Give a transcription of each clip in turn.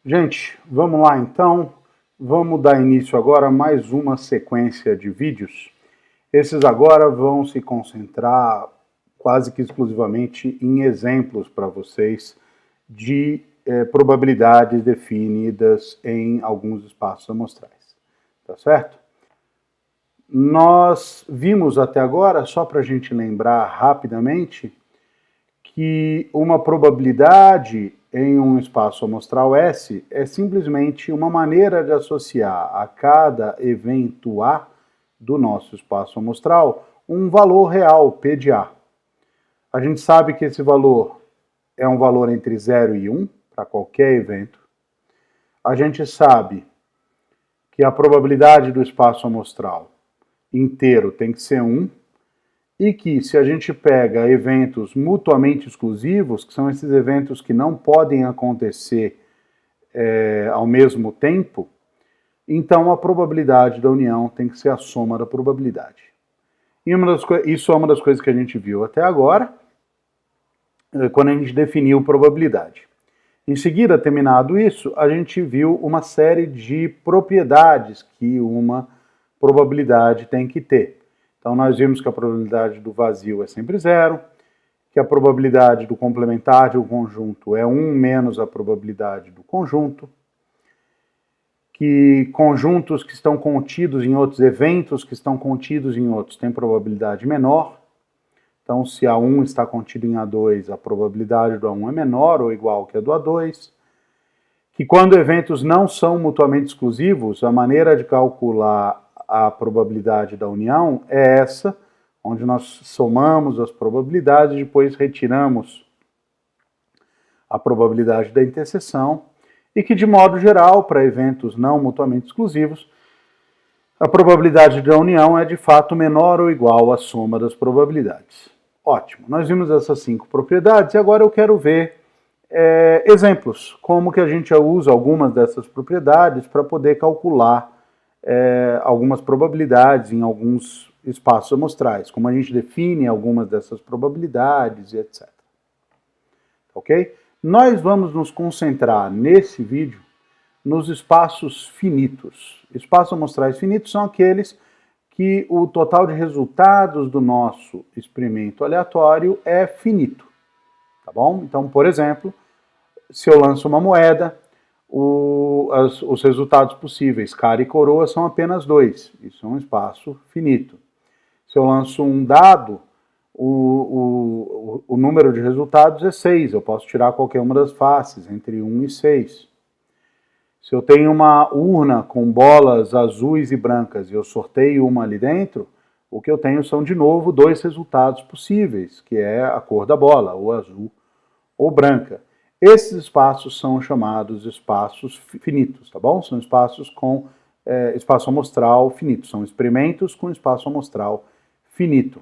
Gente, vamos lá então. Vamos dar início agora a mais uma sequência de vídeos. Esses agora vão se concentrar quase que exclusivamente em exemplos para vocês de probabilidades definidas em alguns espaços amostrais. Tá certo? Nós vimos até agora, só para a gente lembrar rapidamente, que uma probabilidade em um espaço amostral S é simplesmente uma maneira de associar a cada evento A do nosso espaço amostral um valor real, P de A. A gente sabe que esse valor é um valor entre 0 e 1 para qualquer evento. A gente sabe que a probabilidade do espaço amostral inteiro tem que ser 1, e que se a gente pega eventos mutuamente exclusivos, que são esses eventos que não podem acontecer ao mesmo tempo, então a probabilidade da união tem que ser a soma da probabilidade. E isso é uma das coisas que a gente viu até agora, quando a gente definiu probabilidade. Em seguida, terminado isso, a gente viu uma série de propriedades que uma probabilidade tem que ter. Então, nós vimos que a probabilidade do vazio é sempre zero, que a probabilidade do complementar de um conjunto é 1 menos a probabilidade do conjunto, que conjuntos que estão contidos em outros, eventos que estão contidos em outros, têm probabilidade menor. Então, se A1 está contido em A2, a probabilidade do A1 é menor ou igual que a do A2. Que quando eventos não são mutuamente exclusivos, a maneira de calcular a probabilidade da união é essa, onde nós somamos as probabilidades e depois retiramos a probabilidade da interseção, e que, de modo geral, para eventos não mutuamente exclusivos, a probabilidade da união é de fato menor ou igual à soma das probabilidades. Ótimo, nós vimos essas 5 propriedades e agora eu quero ver exemplos, como que a gente usa algumas dessas propriedades para poder calcular algumas probabilidades em alguns espaços amostrais, como a gente define algumas dessas probabilidades e etc. Ok? Nós vamos nos concentrar nesse vídeo nos espaços finitos. Espaços amostrais finitos são aqueles que o total de resultados do nosso experimento aleatório é finito. Tá bom? Então, por exemplo, se eu lanço uma moeda, os resultados possíveis, cara e coroa, são apenas 2. Isso é um espaço finito. Se eu lanço um dado, o número de resultados é 6. Eu posso tirar qualquer uma das faces, entre 1 e 6. Se eu tenho uma urna com bolas azuis e brancas e eu sorteio uma ali dentro, o que eu tenho são, de novo, 2 resultados possíveis, que é a cor da bola, ou azul ou branca. Esses espaços são chamados espaços finitos, tá bom? São espaços com espaço amostral finito, são experimentos com espaço amostral finito.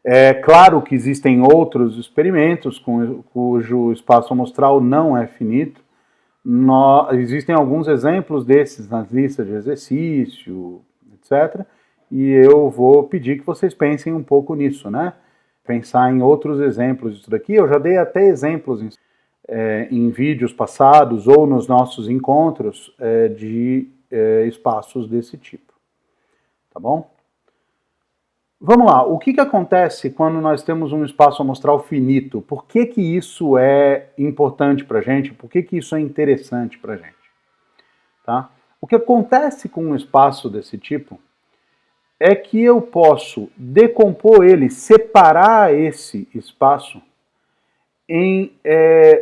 É claro que existem outros experimentos cujo espaço amostral não é finito. Existem alguns exemplos desses nas listas de exercício, etc. E eu vou pedir que vocês pensem um pouco nisso, né? Pensar em outros exemplos disso daqui. Eu já dei até exemplos em vídeos passados ou nos nossos encontros de espaços desse tipo. Tá bom? Vamos lá, o que acontece quando nós temos um espaço amostral finito? Por que isso é importante para a gente? Por que isso é interessante para a gente? Tá? O que acontece com um espaço desse tipo é que eu posso decompor ele, separar esse espaço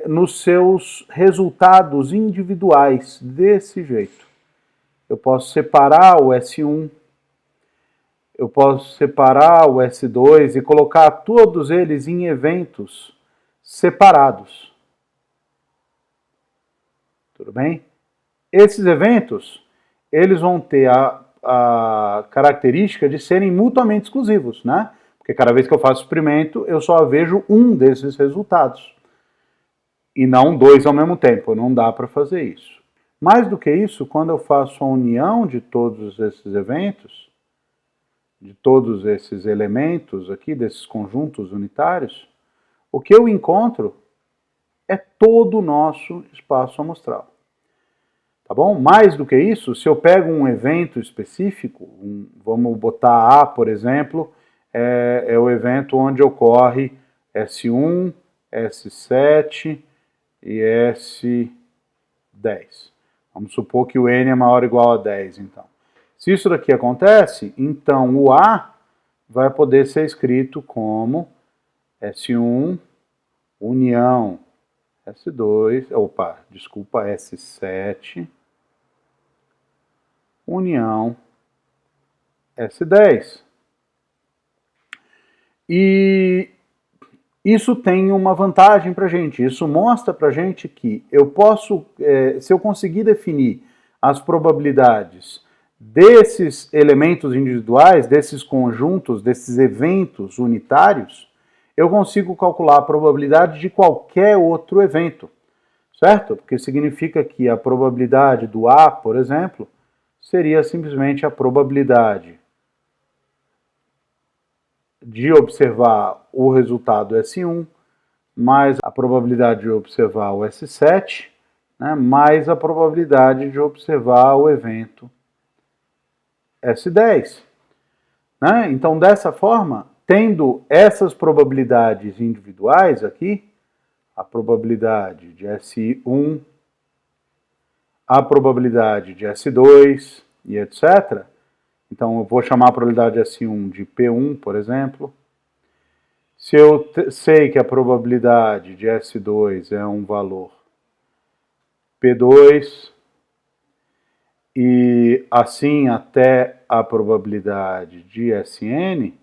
nos seus resultados individuais, desse jeito. Eu posso separar o S1, eu posso separar o S2 e colocar todos eles em eventos separados. Tudo bem? Esses eventos, eles vão ter a característica de serem mutuamente exclusivos, né? Porque cada vez que eu faço experimento, eu só vejo um desses resultados. E não 2 ao mesmo tempo, não dá para fazer isso. Mais do que isso, quando eu faço a união de todos esses eventos, de todos esses elementos aqui, desses conjuntos unitários, o que eu encontro é todo o nosso espaço amostral. Tá bom? Mais do que isso, se eu pego um evento específico, vamos botar A, por exemplo, é o evento onde ocorre S1, S7 e S10. Vamos supor que o N é maior ou igual a 10, então. Se isso daqui acontece, então o A vai poder ser escrito como S1 união S2, S7 união S10. E isso tem uma vantagem para a gente, isso mostra para a gente que eu posso, se eu conseguir definir as probabilidades desses elementos individuais, desses conjuntos, desses eventos unitários, eu consigo calcular a probabilidade de qualquer outro evento, certo? Porque significa que a probabilidade do A, por exemplo, seria simplesmente a probabilidade de observar o resultado S1, mais a probabilidade de observar o S7, né, mais a probabilidade de observar o evento S10. Né? Então, dessa forma, tendo essas probabilidades individuais aqui, a probabilidade de S1, a probabilidade de S2 e etc., então eu vou chamar a probabilidade de S1 de P1, por exemplo. Se eu sei que a probabilidade de S2 é um valor P2, e assim até a probabilidade de Sn,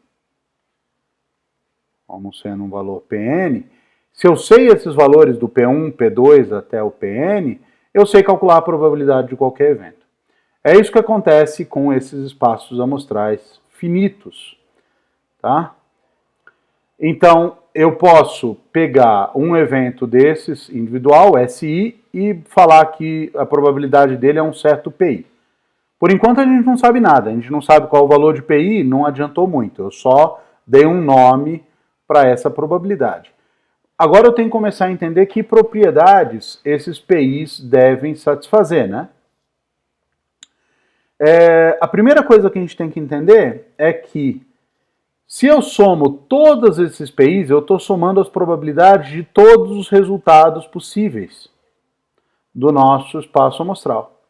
como sendo um valor Pn, se eu sei esses valores do P1, P2 até o Pn, eu sei calcular a probabilidade de qualquer evento. É isso que acontece com esses espaços amostrais finitos, tá? Então, eu posso pegar um evento desses, individual, SI, e falar que a probabilidade dele é um certo PI. Por enquanto a gente não sabe nada, a gente não sabe qual o valor de PI, não adiantou muito, eu só dei um nome para essa probabilidade. Agora eu tenho que começar a entender que propriedades esses PIs devem satisfazer, né? A primeira coisa que a gente tem que entender é que se eu somo todos esses PIs, eu estou somando as probabilidades de todos os resultados possíveis do nosso espaço amostral.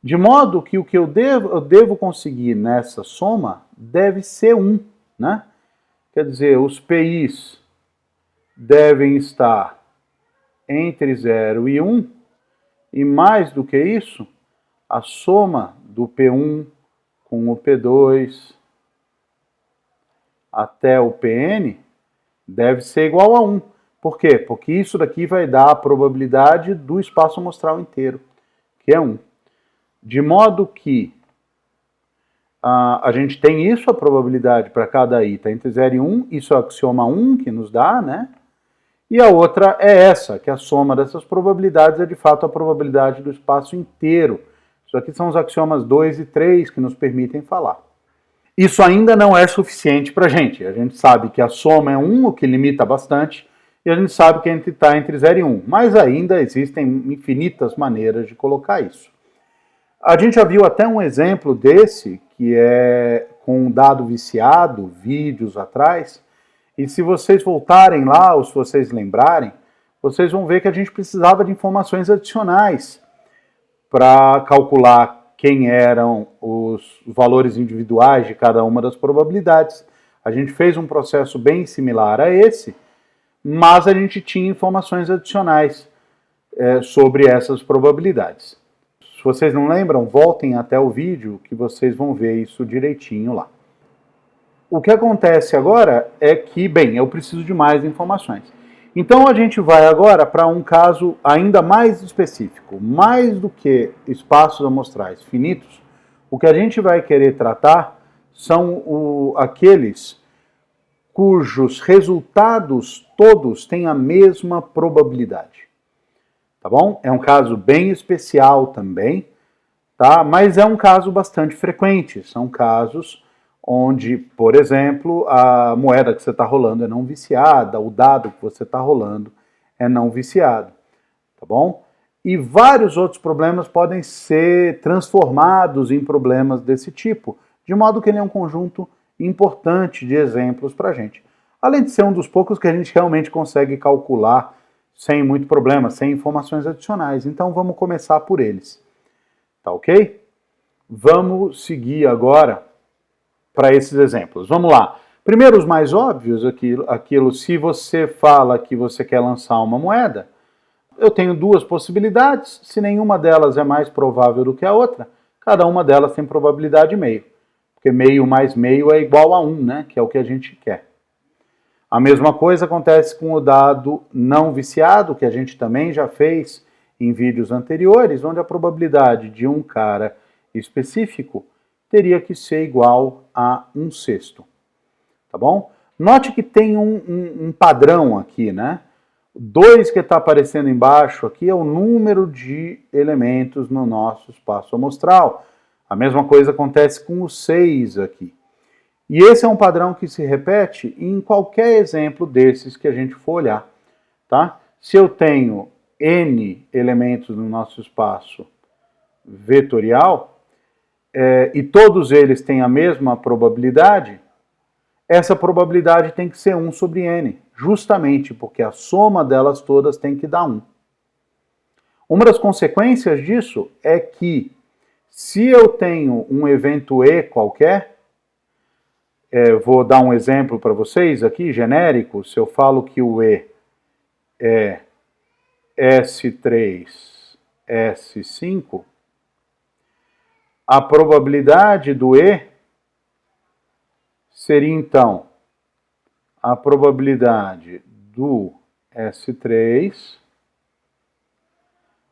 De modo que o que eu devo conseguir nessa soma deve ser 1, né? Quer dizer, os PIs devem estar entre 0 e 1, e mais do que isso, a soma do P1 com o P2 até o Pn deve ser igual a 1. Por quê? Porque isso daqui vai dar a probabilidade do espaço amostral inteiro, que é 1. De modo que a gente tem isso, a probabilidade para cada i está entre 0 e 1, isso é o axioma 1 que nos dá, né? E a outra é essa, que a soma dessas probabilidades é de fato a probabilidade do espaço inteiro. Isso aqui são os axiomas 2 e 3 que nos permitem falar. Isso ainda não é suficiente para a gente sabe que a soma é 1, o que limita bastante, e a gente sabe que está entre 0 e 1, mas ainda existem infinitas maneiras de colocar isso. A gente já viu até um exemplo desse, que é com um dado viciado, vídeos atrás, e se vocês voltarem lá, ou se vocês lembrarem, vocês vão ver que a gente precisava de informações adicionais para calcular quem eram os valores individuais de cada uma das probabilidades. A gente fez um processo bem similar a esse, mas a gente tinha informações adicionais sobre essas probabilidades. Se vocês não lembram, voltem até o vídeo que vocês vão ver isso direitinho lá. O que acontece agora é que, bem, eu preciso de mais informações. Então a gente vai agora para um caso ainda mais específico. Mais do que espaços amostrais finitos, o que a gente vai querer tratar são aqueles cujos resultados todos têm a mesma probabilidade. Tá bom? É um caso bem especial também, tá? Mas é um caso bastante frequente. São casos onde, por exemplo, a moeda que você está rolando é não viciada, o dado que você está rolando é não viciado. tá bom? E vários outros problemas podem ser transformados em problemas desse tipo, de modo que ele é um conjunto importante de exemplos para a gente. Além de ser um dos poucos que a gente realmente consegue calcular sem muito problema, sem informações adicionais. Então vamos começar por eles. Tá ok? Vamos seguir agora para esses exemplos. Vamos lá. Primeiro, os mais óbvios, aquilo se você fala que você quer lançar uma moeda, eu tenho duas possibilidades, se nenhuma delas é mais provável do que a outra, cada uma delas tem probabilidade meio, porque meio mais meio é igual a 1, né, que é o que a gente quer. A mesma coisa acontece com o dado não viciado, que a gente também já fez em vídeos anteriores, onde a probabilidade de um cara específico teria que ser igual a 1/6. Tá bom? Note que tem um padrão aqui, né? 2 que está aparecendo embaixo aqui é o número de elementos no nosso espaço amostral. A mesma coisa acontece com o 6 aqui. E esse é um padrão que se repete em qualquer exemplo desses que a gente for olhar. Tá? Se eu tenho n elementos no nosso espaço vetorial, e todos eles têm a mesma probabilidade, essa probabilidade tem que ser 1 sobre n, justamente porque a soma delas todas tem que dar 1. Uma das consequências disso é que, se eu tenho um evento E qualquer, vou dar um exemplo para vocês aqui, genérico, se eu falo que o E é S3, S5, a probabilidade do E seria, então, a probabilidade do S3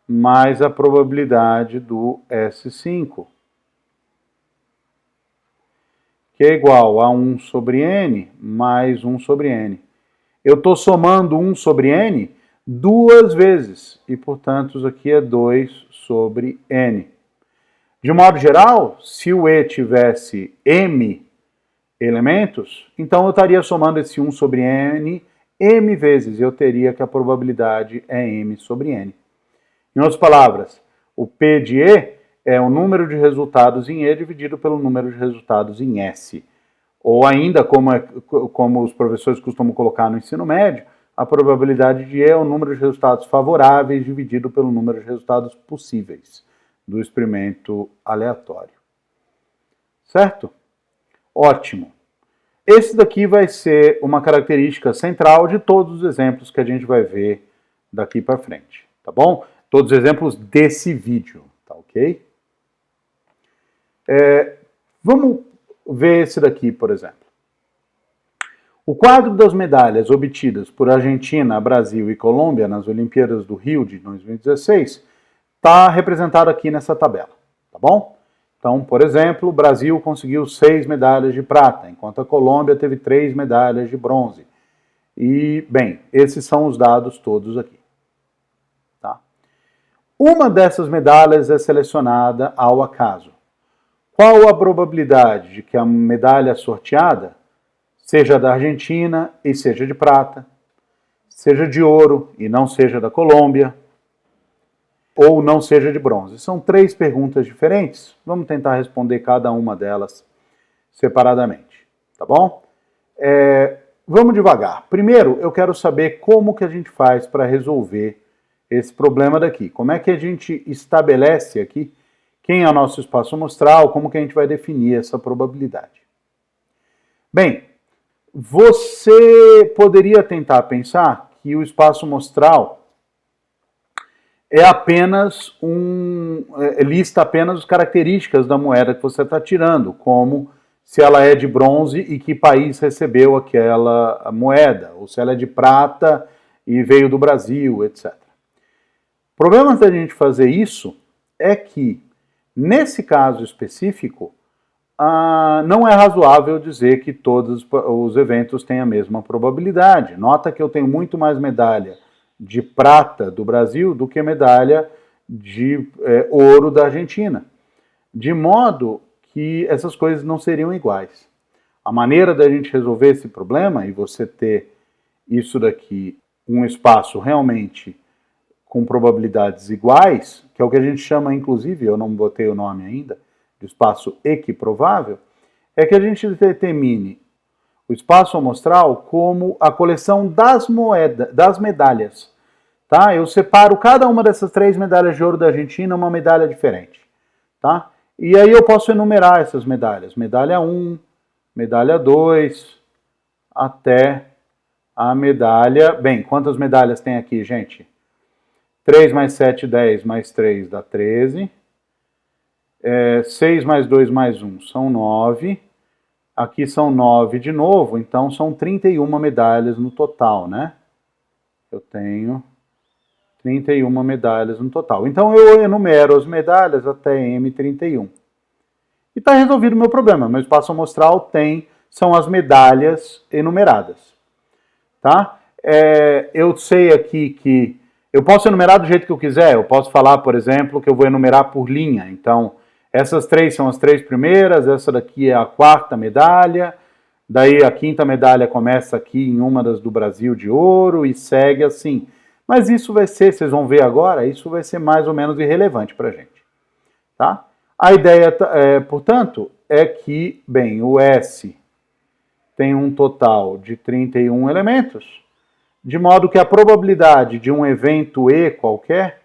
mais a probabilidade do S5, que é igual a 1 sobre n mais 1 sobre n. Eu estou somando 1 sobre n duas vezes, e, portanto, isso aqui é 2 sobre n. De modo geral, se o E tivesse m elementos, então eu estaria somando esse 1 sobre n m vezes, eu teria que a probabilidade é m sobre n. Em outras palavras, o P de E é o número de resultados em E dividido pelo número de resultados em S. Ou ainda, como os professores costumam colocar no ensino médio, a probabilidade de E é o número de resultados favoráveis dividido pelo número de resultados possíveis do experimento aleatório. Certo? Ótimo. Esse daqui vai ser uma característica central de todos os exemplos que a gente vai ver daqui para frente, tá bom? Todos os exemplos desse vídeo, tá ok? Vamos ver esse daqui, por exemplo. O quadro das medalhas obtidas por Argentina, Brasil e Colômbia nas Olimpíadas do Rio de 2016 está representado aqui nessa tabela, tá bom? Então, por exemplo, o Brasil conseguiu 6 medalhas de prata, enquanto a Colômbia teve 3 medalhas de bronze. E, bem, esses são os dados todos aqui. Tá? Uma dessas medalhas é selecionada ao acaso. Qual a probabilidade de que a medalha sorteada seja da Argentina e seja de prata, seja de ouro e não seja da Colômbia, ou não seja de bronze? São 3 perguntas diferentes. Vamos tentar responder cada uma delas separadamente, tá bom? Vamos devagar. Primeiro, eu quero saber como que a gente faz para resolver esse problema daqui. Como é que a gente estabelece aqui quem é o nosso espaço amostral, como que a gente vai definir essa probabilidade? Bem, você poderia tentar pensar que o espaço amostral lista apenas as características da moeda que você está tirando, como se ela é de bronze e que país recebeu aquela moeda, ou se ela é de prata e veio do Brasil, etc. O problema da gente fazer isso é que, nesse caso específico, não é razoável dizer que todos os eventos têm a mesma probabilidade. Nota que eu tenho muito mais medalha de prata do Brasil do que medalha de ouro da Argentina. De modo que essas coisas não seriam iguais. A maneira da gente resolver esse problema, e você ter isso daqui, um espaço realmente com probabilidades iguais, que é o que a gente chama, inclusive, eu não botei o nome ainda, de espaço equiprovável, é que a gente determine o espaço amostral como a coleção das medalhas. Tá? Eu separo cada uma dessas 3 medalhas de ouro da Argentina uma medalha diferente. Tá? E aí eu posso enumerar essas medalhas. Medalha 1, medalha 2, até a medalha... Bem, quantas medalhas tem aqui, gente? 3 mais 7, 10, mais 3 dá 13. 6 mais 2 mais 1 são 9. Aqui são 9 de novo, então são 31 medalhas no total, né? Eu tenho 31 medalhas no total. Então eu enumero as medalhas até M31. E está resolvido o meu problema. Meu espaço amostral são as medalhas enumeradas. Tá? Eu sei aqui que eu posso enumerar do jeito que eu quiser. Eu posso falar, por exemplo, que eu vou enumerar por linha. Então, essas 3 são as 3 primeiras, essa daqui é a 4ª medalha, daí a 5ª medalha começa aqui em uma das do Brasil de ouro e segue assim. Mas isso vai ser, vocês vão ver agora, isso vai ser mais ou menos irrelevante para a gente. Tá? A ideia, portanto, é que, bem, o S tem um total de 31 elementos, de modo que a probabilidade de um evento E qualquer,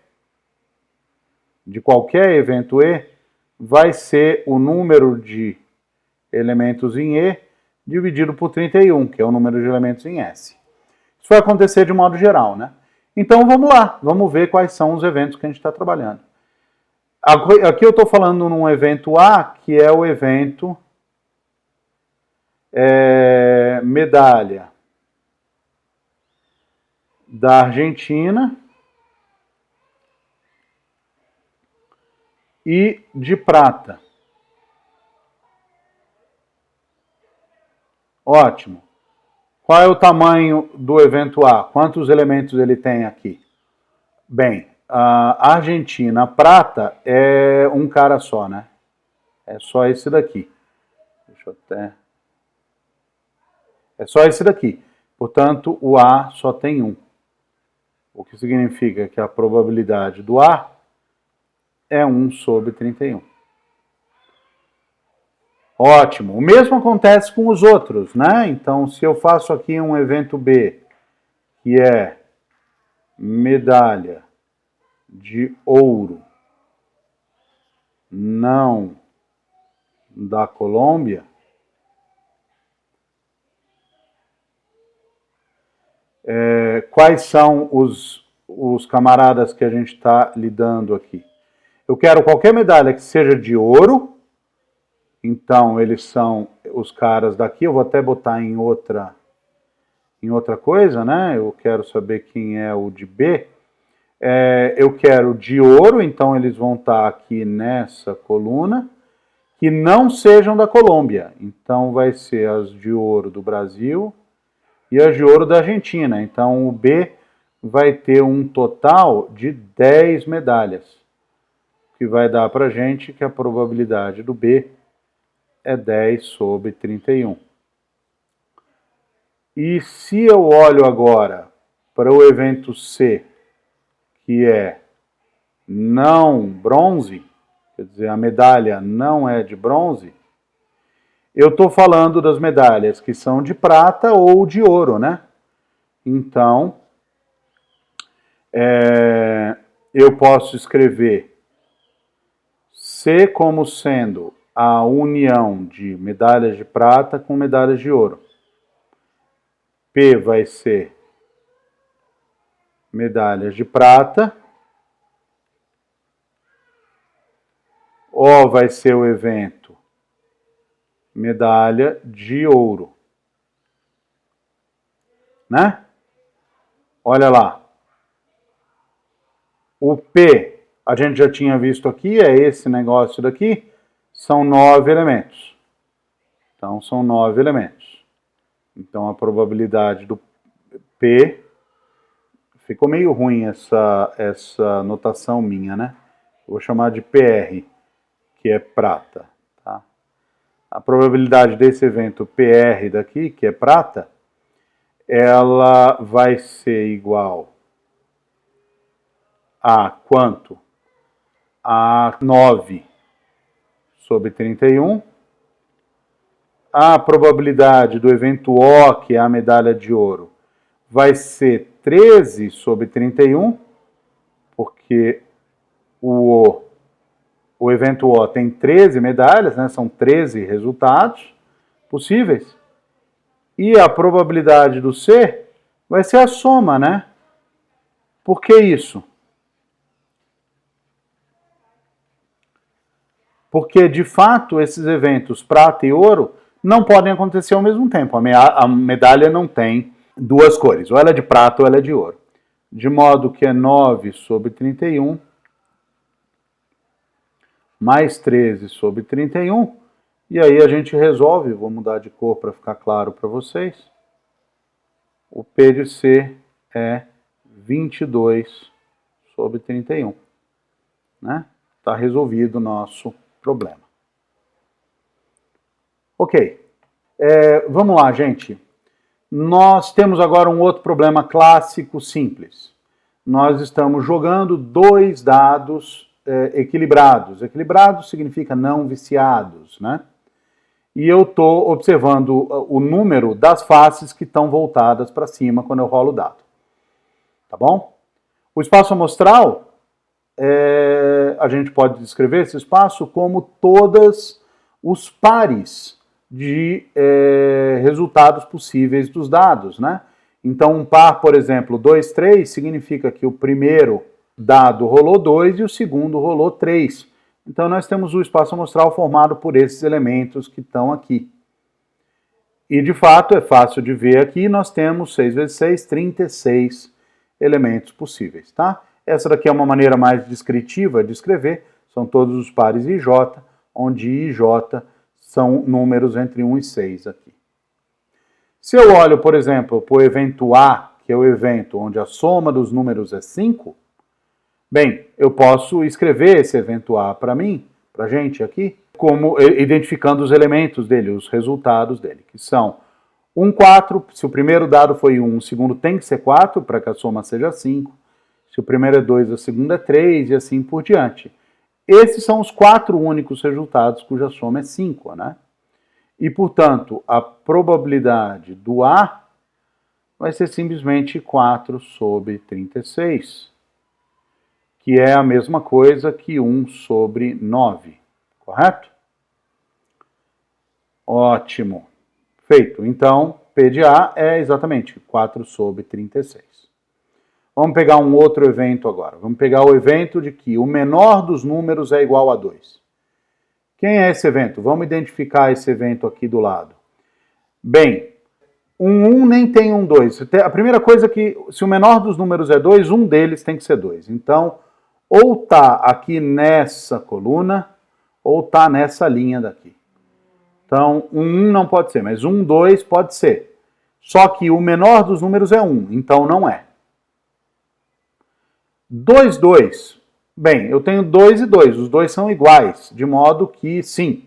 de qualquer evento E, vai ser o número de elementos em E dividido por 31, que é o número de elementos em S. Isso vai acontecer de modo geral, né? Então vamos lá, vamos ver quais são os eventos que a gente está trabalhando. Aqui eu estou falando num evento A, que é o evento medalha da Argentina e de prata. Ótimo. Qual é o tamanho do evento A? Quantos elementos ele tem aqui? Bem, a Argentina, a prata, é um cara só, né? É só esse daqui. Deixa eu até... É só esse daqui. Portanto, o A só tem 1. O que significa que a probabilidade do A é 1 sobre 31. Ótimo. O mesmo acontece com os outros, né? Então, se eu faço aqui um evento B, que é medalha de ouro não da Colômbia, quais são os camaradas que a gente está lidando aqui? Eu quero qualquer medalha que seja de ouro, então eles são os caras daqui, eu vou até botar em outra coisa, né? Eu quero saber quem é o de B. Eu quero de ouro, então eles vão estar aqui nessa coluna, que não sejam da Colômbia. Então vai ser as de ouro do Brasil e as de ouro da Argentina. Então o B vai ter um total de 10 medalhas, que vai dar para a gente que a probabilidade do B é 10 sobre 31. E se eu olho agora para o evento C, que é não bronze, quer dizer, a medalha não é de bronze, eu estou falando das medalhas que são de prata ou de ouro, né? Então, eu posso escrever C como sendo a união de medalhas de prata com medalhas de ouro. P vai ser medalhas de prata. O vai ser o evento medalha de ouro. Né? Olha lá. O P, a gente já tinha visto aqui, é esse negócio daqui. São 9 elementos. Então, são 9 elementos. Então, a probabilidade do P... Ficou meio ruim essa notação minha, né? Eu vou chamar de PR, que é prata. Tá? A probabilidade desse evento PR daqui, que é prata, ela vai ser igual A quanto? A 9 sobre 31. A probabilidade do evento O, que é a medalha de ouro, vai ser 13 sobre 31, porque o evento O tem 13 medalhas, né? São 13 resultados possíveis. E a probabilidade do C vai ser a soma, né? Por que isso? Porque, de fato, esses eventos prata e ouro não podem acontecer ao mesmo tempo. A medalha não tem duas cores, ou ela é de prata ou ela é de ouro. De modo que é 9 sobre 31 mais 13 sobre 31. E aí a gente resolve, vou mudar de cor para ficar claro para vocês. O P de C é 22 sobre 31. Né? Está resolvido o nosso problema. Ok. Vamos lá, gente. Nós temos agora um outro problema clássico simples. Nós estamos jogando dois dados equilibrados. Equilibrados significa não viciados, né? E eu estou observando o número das faces que estão voltadas para cima quando eu rolo o dado. Tá bom? O espaço amostral, a gente pode descrever esse espaço como todos os pares de resultados possíveis dos dados, né? Então, um par, por exemplo, 2, 3, significa que o primeiro dado rolou 2 e o segundo rolou 3. Então, nós temos o espaço amostral formado por esses elementos que estão aqui. E, de fato, é fácil de ver aqui, nós temos 6 vezes 6, 36 elementos possíveis, tá? Essa daqui é uma maneira mais descritiva de escrever, são todos os pares IJ, onde IJ são números entre 1 e 6 aqui. Se eu olho, por exemplo, para o evento A, que é o evento onde a soma dos números é 5, bem, eu posso escrever esse evento A para mim, para a gente aqui, como identificando os elementos dele, os resultados dele, que são 1, 4, se o primeiro dado foi 1, o segundo tem que ser 4 para que a soma seja 5, se o primeiro é 2, o segundo é 3 e assim por diante. Esses são os 4 únicos resultados cuja soma é 5, né? E, portanto, a probabilidade do A vai ser simplesmente 4 sobre 36, que é a mesma coisa que 1 sobre 9, correto? Ótimo. Feito. Então, P de A é exatamente 4 sobre 36. Vamos pegar um outro evento agora. Vamos pegar o evento de que o menor dos números é igual a 2. Quem é esse evento? Vamos identificar esse evento aqui do lado. Bem, um 1 nem tem um 2. A primeira coisa é que, se o menor dos números é 2, um deles tem que ser 2. Então, ou está aqui nessa coluna, ou está nessa linha daqui. Então, um 1 não pode ser, mas um 2 pode ser. Só que o menor dos números é 1, então não é. 2, 2. Bem, eu tenho 2 e 2, os dois são iguais, de modo que, sim,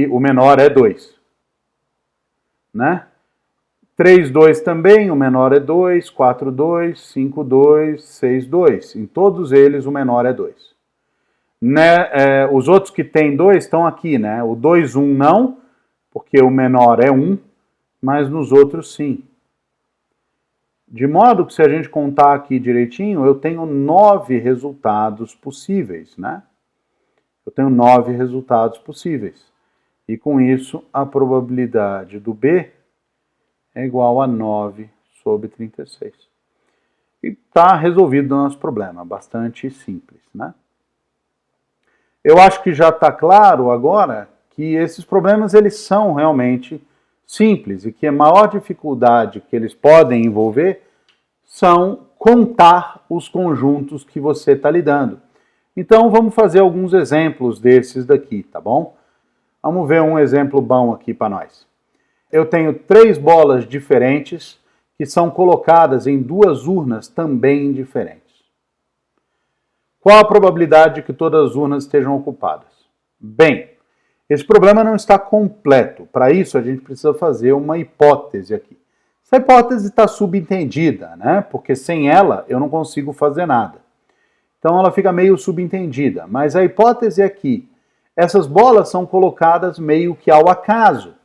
o menor é 2. Né? 3, 2 também, o menor é 2, 4, 2, 5, 2, 6, 2. Em todos eles, o menor é 2. Né? Os outros que tem 2 estão aqui, né? O 2, 1 não, porque o menor é 1, mas nos outros sim. De modo que, se a gente contar aqui direitinho, eu tenho 9 resultados possíveis, né? Eu tenho 9 resultados possíveis. E com isso, a probabilidade do B é igual a 9 sobre 36. E está resolvido o nosso problema, bastante simples, né? Eu acho que já está claro agora que esses problemas eles são realmente simples e que a maior dificuldade que eles podem envolver são contar os conjuntos que você está lidando. Então vamos fazer alguns exemplos desses daqui, tá bom? Vamos ver um exemplo bom aqui para nós. Eu tenho 3 bolas diferentes que são colocadas em 2 urnas também diferentes. Qual a probabilidade de que todas as urnas estejam ocupadas? Bem, esse problema não está completo. Para isso, a gente precisa fazer uma hipótese aqui. Essa hipótese está subentendida, né? Porque sem ela eu não consigo fazer nada. Então ela fica meio subentendida. Mas a hipótese é que essas bolas são colocadas meio que ao acaso,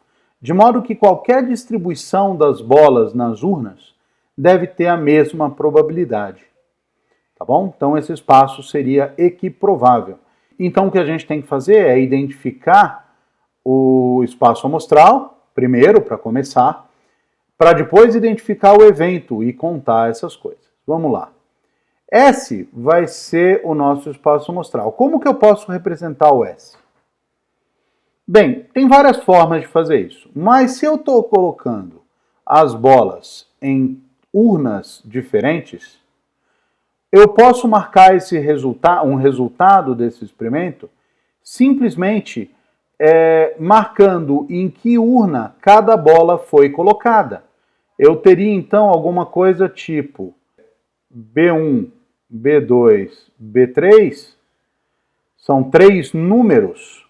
de modo que qualquer distribuição das bolas nas urnas deve ter a mesma probabilidade. Tá bom? Então esse espaço seria equiprovável. Então o que a gente tem que fazer é identificar o espaço amostral, primeiro, para começar, para depois identificar o evento e contar essas coisas. Vamos lá. S vai ser o nosso espaço amostral. Como que eu posso representar o S? Bem, tem várias formas de fazer isso, mas se eu estou colocando as bolas em urnas diferentes, eu posso marcar um resultado desse experimento simplesmente marcando em que urna cada bola foi colocada. Eu teria então alguma coisa tipo B1, B2, B3, são 3 números.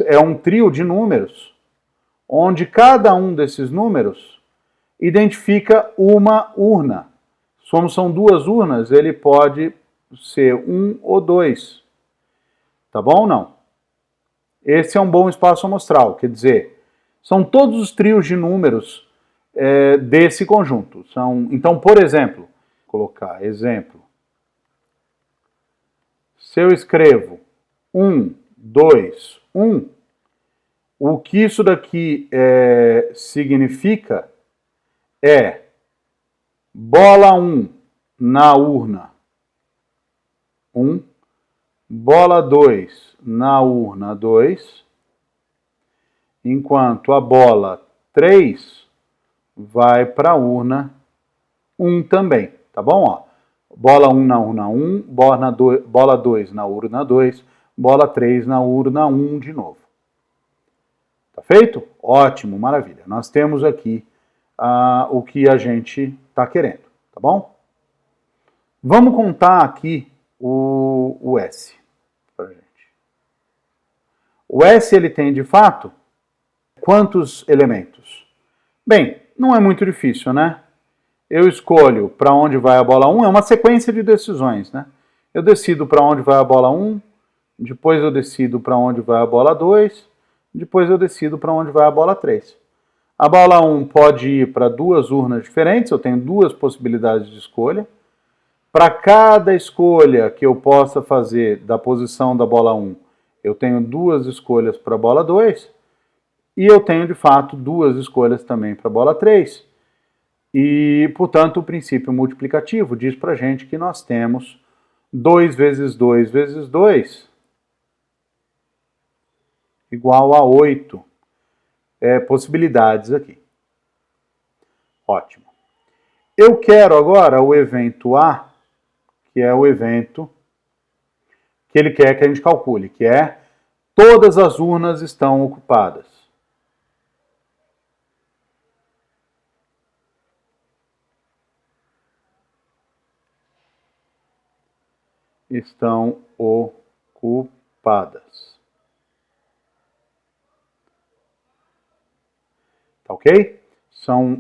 É um trio de números, onde cada um desses números identifica uma urna. Como são 2 urnas, ele pode ser 1 ou 2. Tá bom ou não? Esse é um bom espaço amostral, quer dizer, são todos os trios de números desse conjunto. Então, por exemplo, vou colocar exemplo. Se eu escrevo 1, 2, 1, o que isso daqui significa é bola 1 na urna 1, bola 2 na urna 2, enquanto a bola 3 vai para a urna 1 também, tá bom? Ó, bola 1 na urna 1, bola 2 na urna 2, bola 3 na urna 1 de novo. Tá feito? Ótimo, maravilha. Nós temos aqui o que a gente está querendo, tá bom? Vamos contar aqui o S pra gente. O S ele tem de fato quantos elementos? Bem, não é muito difícil, né? Eu escolho para onde vai a bola 1, é uma sequência de decisões, né? Eu decido para onde vai a bola 1, depois eu decido para onde vai a bola 2, depois eu decido para onde vai a bola 3. A bola 1 pode ir para 2 urnas diferentes, eu tenho 2 possibilidades de escolha. Para cada escolha que eu possa fazer da posição da bola 1, eu tenho 2 escolhas para a bola 2, e eu tenho, de fato, 2 escolhas também para a bola 3. E, portanto, o princípio multiplicativo diz para a gente que nós temos 2 vezes 2 vezes 2 igual a 8 possibilidades aqui. Ótimo. Eu quero agora o evento A, que é o evento que ele quer que a gente calcule, que é todas as urnas estão ocupadas. Estão ocupadas. Tá ok?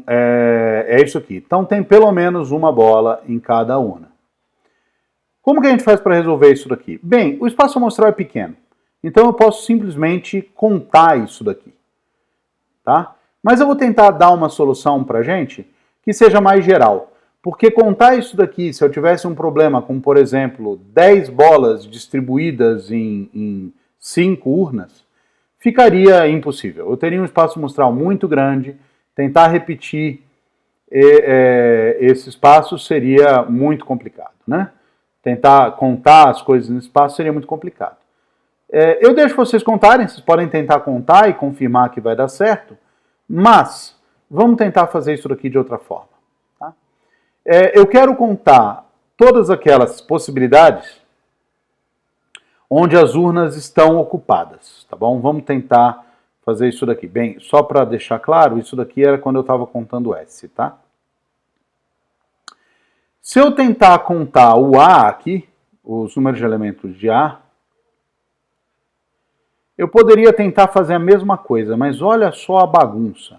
É isso aqui. Então tem pelo menos uma bola em cada urna. Como que a gente faz para resolver isso daqui? Bem, o espaço amostral é pequeno, então eu posso simplesmente contar isso daqui. Tá? Mas eu vou tentar dar uma solução para a gente que seja mais geral. Porque contar isso daqui, se eu tivesse um problema com, por exemplo, 10 bolas distribuídas em 5 urnas, ficaria impossível. Eu teria um espaço amostral muito grande, tentar repetir esse espaço seria muito complicado, né? Tentar contar as coisas no espaço seria muito complicado. Eu deixo vocês contarem, vocês podem tentar contar e confirmar que vai dar certo, mas vamos tentar fazer isso daqui de outra forma. Tá? Eu quero contar todas aquelas possibilidades onde as urnas estão ocupadas, tá bom? Vamos tentar fazer isso daqui. Bem, só para deixar claro, isso daqui era quando eu estava contando S, tá? Se eu tentar contar o A aqui, os números de elementos de A, eu poderia tentar fazer a mesma coisa, mas olha só a bagunça.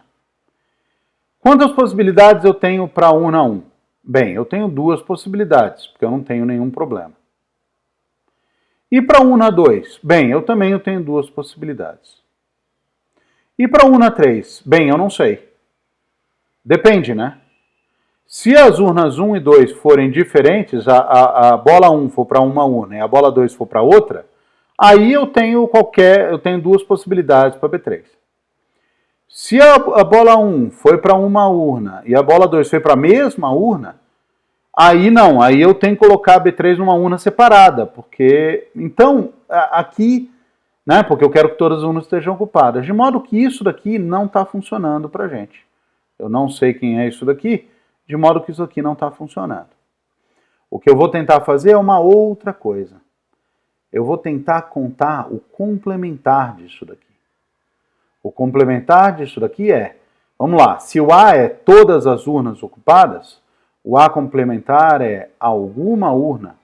Quantas possibilidades eu tenho para a urna 1? Bem, eu tenho duas possibilidades, porque eu não tenho nenhum problema. E para a urna 2? Bem, eu também tenho duas possibilidades. E para a urna 3? Bem, eu não sei. Depende, né? Se as urnas 1 e 2 forem diferentes, a bola 1 for para uma urna e a bola 2 for para outra, aí eu tenho duas possibilidades para B3. Se a bola 1 foi para uma urna e a bola 2 foi para a mesma urna, aí não, aí eu tenho que colocar a B3 numa urna separada, porque, então, aqui, né, porque eu quero que todas as urnas estejam ocupadas, de modo que isso daqui não está funcionando para a gente. Eu não sei quem é isso daqui, de modo que isso aqui não está funcionando. O que eu vou tentar fazer é uma outra coisa. Eu vou tentar contar o complementar disso daqui. O complementar disso daqui é, vamos lá, se o A é todas as urnas ocupadas, o A complementar é alguma urna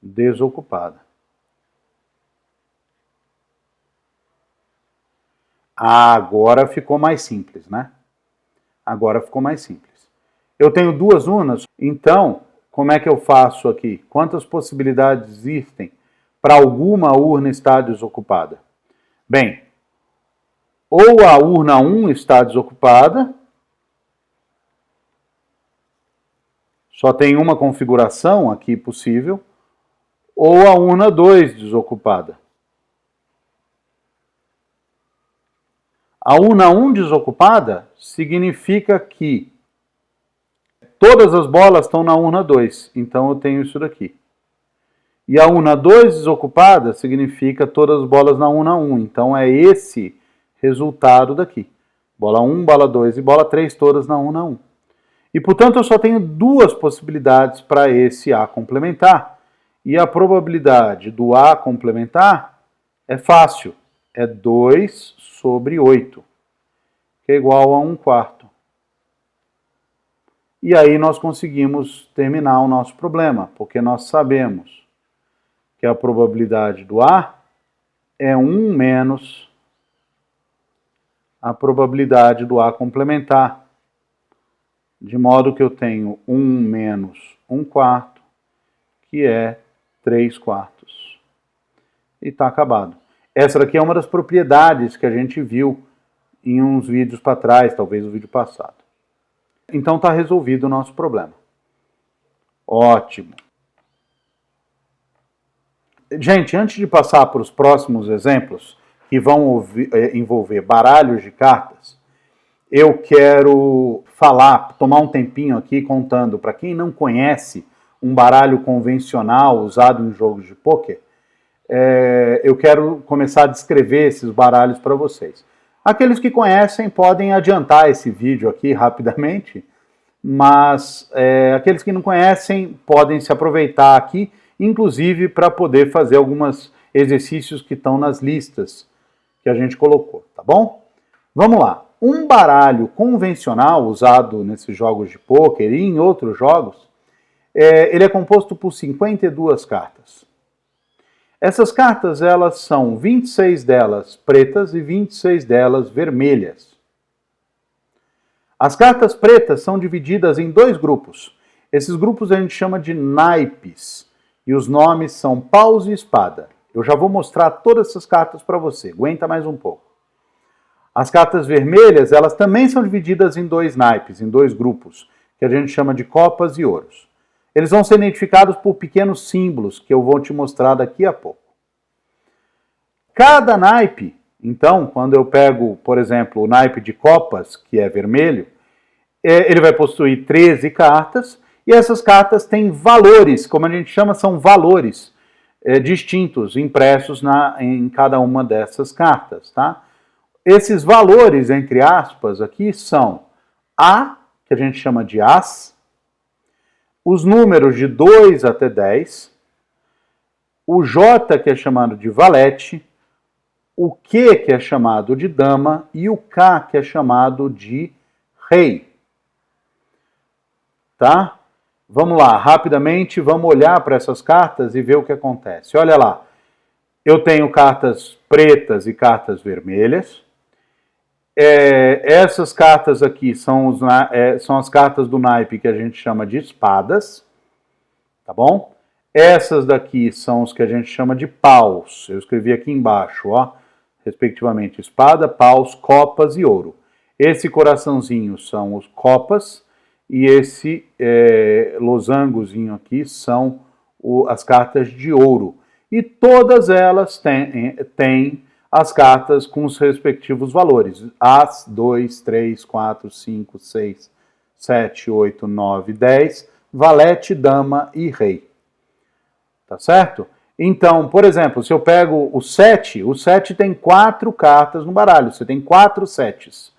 desocupada. Agora ficou mais simples, né? Agora ficou mais simples. Eu tenho duas urnas, então, como é que eu faço aqui? Quantas possibilidades existem para alguma urna estar desocupada? Bem, ou a urna 1 está desocupada, só tem uma configuração aqui possível, ou a urna 2 desocupada. A urna 1 desocupada significa que todas as bolas estão na urna 2, então eu tenho isso daqui. E a urna 2 desocupada significa todas as bolas na urna 1, então é esse resultado daqui. Bola 1, bola 2 e bola 3, todas na urna 1. E, portanto, eu só tenho duas possibilidades para esse A complementar. E a probabilidade do A complementar é fácil. É 2 sobre 8, que é igual a 1/4. E aí nós conseguimos terminar o nosso problema, porque nós sabemos que a probabilidade do A é 1 menos a probabilidade do A complementar. De modo que eu tenho 1 menos 1/4, que é 3/4. E está acabado. Essa daqui é uma das propriedades que a gente viu em uns vídeos para trás, talvez o vídeo passado. Então está resolvido o nosso problema. Ótimo. Gente, antes de passar para os próximos exemplos, que vão envolver baralhos de cartas, eu quero tomar um tempinho aqui contando, para quem não conhece um baralho convencional usado em jogos de pôquer, eu quero começar a descrever esses baralhos para vocês. Aqueles que conhecem podem adiantar esse vídeo aqui rapidamente, mas aqueles que não conhecem podem se aproveitar aqui, inclusive para poder fazer alguns exercícios que estão nas listas que a gente colocou, tá bom? Vamos lá. Um baralho convencional usado nesses jogos de pôquer e em outros jogos, ele é composto por 52 cartas. Essas cartas, elas são 26 delas pretas e 26 delas vermelhas. As cartas pretas são divididas em dois grupos. Esses grupos a gente chama de naipes, e os nomes são paus e espada. Eu já vou mostrar todas essas cartas para você, aguenta mais um pouco. As cartas vermelhas, elas também são divididas em dois naipes, em dois grupos, que a gente chama de copas e ouros. Eles vão ser identificados por pequenos símbolos, que eu vou te mostrar daqui a pouco. Cada naipe, então, quando eu pego, por exemplo, o naipe de copas, que é vermelho, ele vai possuir 13 cartas, e essas cartas têm valores, como a gente chama, são valores distintos, impressos em cada uma dessas cartas, tá? Esses valores, entre aspas, aqui são A, que a gente chama de As, os números de 2 até 10, o J, que é chamado de Valete, o Q, que é chamado de Dama, e o K, que é chamado de Rei. Tá? Vamos lá, rapidamente, vamos olhar para essas cartas e ver o que acontece. Olha lá, Eu tenho cartas pretas e cartas vermelhas. Essas cartas aqui são as cartas do naipe que a gente chama de espadas, tá bom? Essas daqui são os que a gente chama de paus. Eu escrevi aqui embaixo, ó, respectivamente, espada, paus, copas e ouro. Esse coraçãozinho são os copas e esse losangozinho aqui são as cartas de ouro. E todas elas têm as cartas com os respectivos valores. As, 2, 3, 4, 5, 6, 7, 8, 9, 10, valete, dama e rei. Tá certo? Então, por exemplo, se eu pego o 7 tem 4 cartas no baralho. Você tem 4 setes.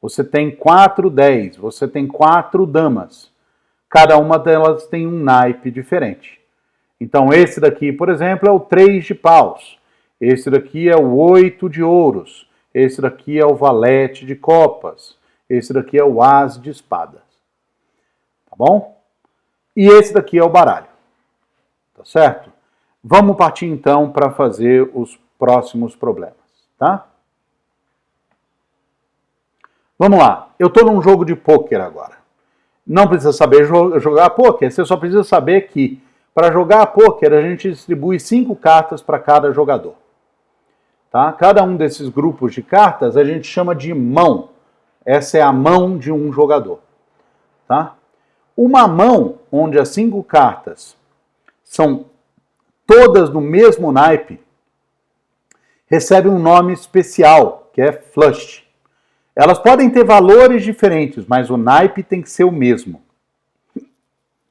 Você tem 4 10. Você tem 4 damas. Cada uma delas tem um naipe diferente. Então, esse daqui, por exemplo, é o 3 de paus. Esse daqui é o 8 de ouros. Esse daqui é o valete de copas. Esse daqui é o as de espadas. Tá bom? E esse daqui é o baralho. Tá certo? Vamos partir então para fazer os próximos problemas, tá? Vamos lá. Eu estou num jogo de pôquer agora. Não precisa saber jogar pôquer, você só precisa saber que para jogar pôquer a gente distribui 5 cartas para cada jogador. Tá? Cada um desses grupos de cartas a gente chama de mão. Essa é a mão de um jogador. Tá? Uma mão onde as 5 cartas são todas do mesmo naipe recebe um nome especial, que é flush. Elas podem ter valores diferentes, mas o naipe tem que ser o mesmo.